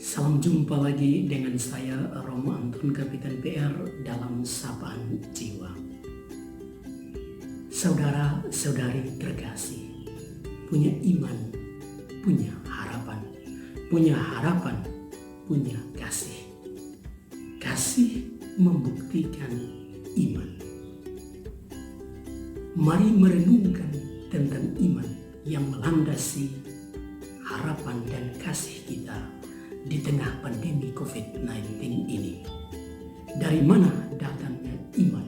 Salam jumpa lagi dengan saya Romo Antun Kapitan PR dalam Sapaan Jiwa. Saudara-saudari terkasih, punya iman, punya harapan, punya kasih. Kasih membuktikan iman. Mari merenungkan tentang iman yang melandasi harapan dan kasih kita di tengah pandemi COVID-19 ini. Dari mana datangnya iman?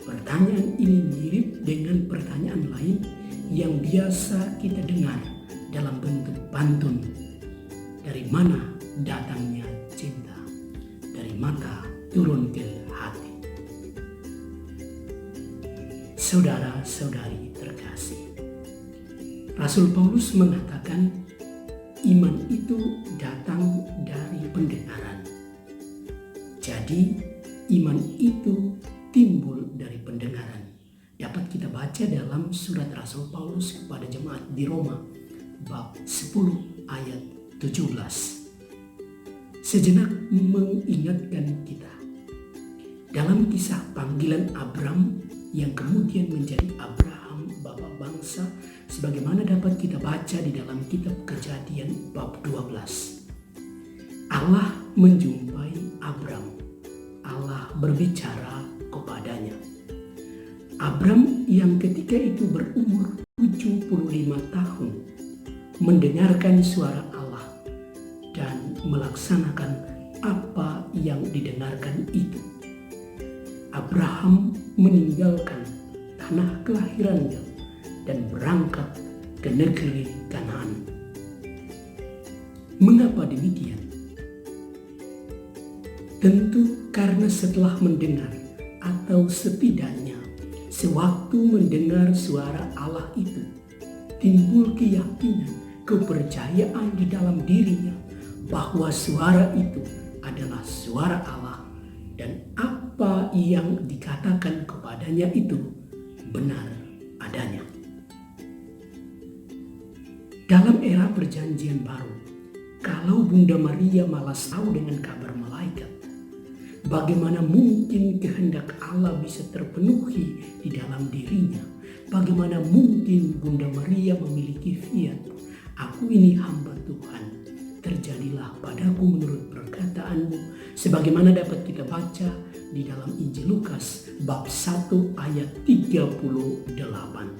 Pertanyaan ini mirip dengan pertanyaan lain yang biasa kita dengar dalam bentuk pantun. Dari mana datangnya cinta? Dari mata turun ke hati. Saudara-saudari terkasih, Rasul Paulus mengatakan iman itu datang dari pendengaran. Jadi iman itu timbul dari pendengaran. Dapat kita baca dalam surat Rasul Paulus kepada jemaat di Roma bab 10 ayat 17. Sejenak mengingatkan kita dalam kisah panggilan Abram yang kemudian menjadi Abraham bapa bangsa, sebagaimana dapat kita baca di dalam kitab Kejadian bab 12. Allah menjumpai Abram. Allah berbicara kepadanya. Abram yang ketika itu berumur 75 tahun mendengarkan suara Allah dan melaksanakan apa yang didengarkan itu. Abraham meninggalkan tanah kelahirannya dan berangkat ke negeri Kanaan. Mengapa demikian? Tentu karena setelah mendengar atau setidaknya sewaktu mendengar suara Allah itu, timbul keyakinan, kepercayaan di dalam dirinya bahwa suara itu adalah suara Allah dan apa yang dikatakan kepadanya itu benar adanya. Dalam era perjanjian baru, kalau Bunda Maria malas tahu dengan kabar malaikat, bagaimana mungkin kehendak Allah bisa terpenuhi di dalam dirinya? Bagaimana mungkin Bunda Maria memiliki fiat, "Aku ini hamba Tuhan, terjadilah padaku menurut perkataanmu," sebagaimana dapat kita baca di dalam Injil Lukas bab 1 ayat 38.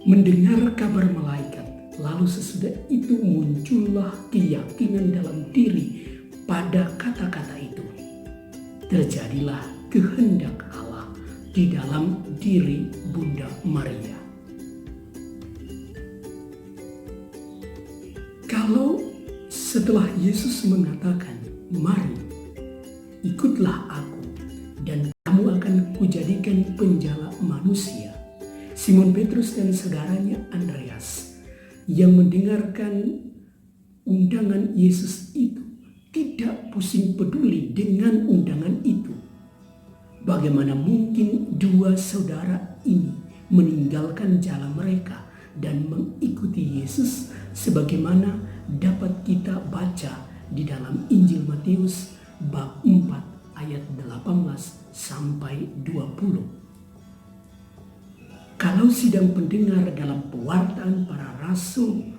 Mendengar kabar malaikat, lalu sesudah itu muncullah keyakinan dalam diri pada kata-kata itu. Terjadilah kehendak Allah di dalam diri Bunda Maria. Kalau setelah Yesus mengatakan, "Mari, ikutlah aku dan kamu akan kujadikan penjala manusia," Simon Petrus dan saudaranya Andreas yang mendengarkan undangan Yesus itu tidak pusing peduli dengan undangan itu. Bagaimana mungkin dua saudara ini meninggalkan jalan mereka dan mengikuti Yesus sebagaimana dapat kita baca di dalam Injil Matius bab 4 ayat 18 sampai 20. Kalau sidang pendengar dalam pewartaan para rasul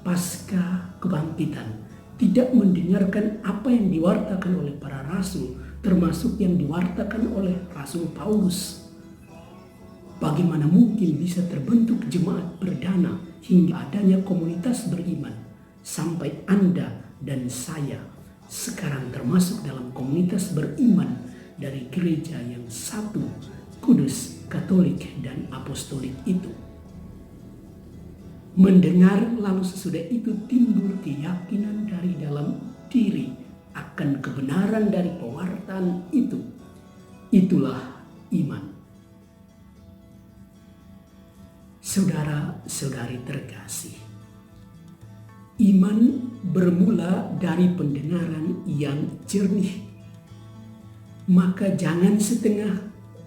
pasca kebangkitan tidak mendengarkan apa yang diwartakan oleh para rasul, termasuk yang diwartakan oleh Rasul Paulus, bagaimana mungkin bisa terbentuk jemaat perdana hingga adanya komunitas beriman sampai Anda dan saya sekarang termasuk dalam komunitas beriman dari gereja yang satu, kudus, Katolik, dan Apostolik itu? Mendengar lalu sesudah itu timbul keyakinan dari dalam diri akan kebenaran dari pewartaan itu. Itulah iman. Saudara-saudari terkasih, iman bermula dari pendengaran yang jernih. Maka jangan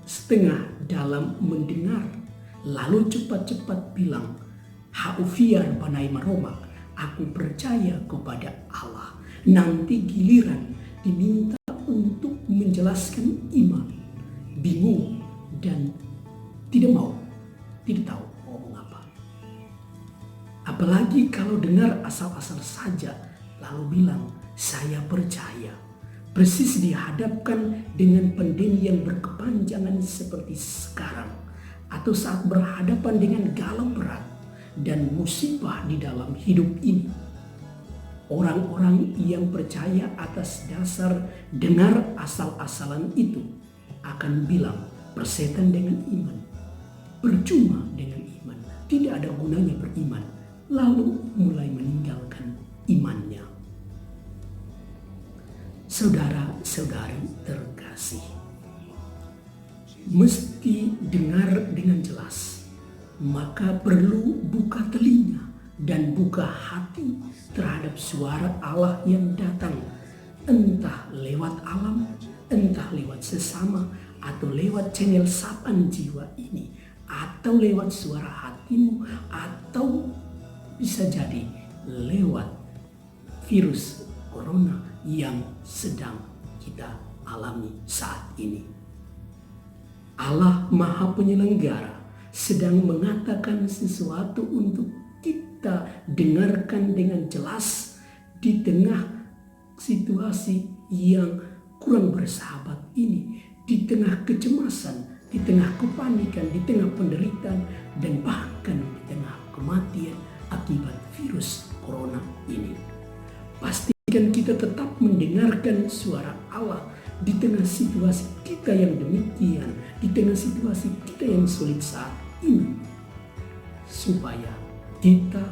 setengah dalam mendengar, lalu cepat-cepat bilang, "Haufiar panai maromak," aku percaya kepada Allah. Nanti giliran diminta untuk menjelaskan iman, bingung dan tidak mau, tidak tahu ngomong apa. Apalagi kalau dengar asal-asal saja lalu bilang saya percaya. Persis dihadapkan dengan pandemi yang berkepanjangan seperti sekarang, atau saat berhadapan dengan galau berat dan musibah di dalam hidup ini. Orang-orang yang percaya atas dasar dengar asal-asalan itu akan bilang persetan dengan iman, percuma dengan iman, tidak ada gunanya beriman, lalu mulai meninggalkan imannya. Saudara-saudari terkasih, mesti dengar dengan jelas, maka perlu buka telinga dan buka hati terhadap suara Allah yang datang, entah lewat alam, entah lewat sesama, atau lewat channel sapaan jiwa ini, atau lewat suara hatimu, atau bisa jadi lewat virus corona yang sedang kita alami saat ini. Allah Maha Penyelenggara sedang mengatakan sesuatu untuk kita dengarkan dengan jelas di tengah situasi yang kurang bersahabat ini, di tengah kecemasan, di tengah kepanikan, di tengah penderitaan, dan bahkan di tengah kematian akibat virus corona ini. Pastikan kita tetap mendengarkan suara Allah di tengah situasi kita yang demikian, di tengah situasi kita yang sulit saat ini, supaya kita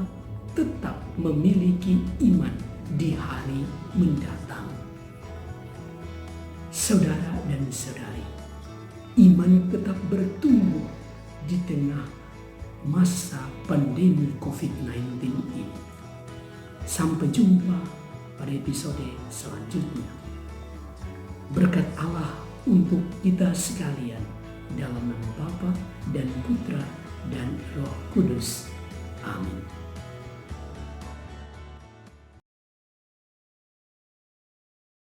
tetap memiliki iman di hari mendatang. Saudara dan saudari, iman tetap bertumbuh di tengah masa pandemi COVID-19 ini. Sampai jumpa pada episode selanjutnya. Berkat Allah untuk kita sekalian, dalam nama Bapa dan Putra dan Roh Kudus.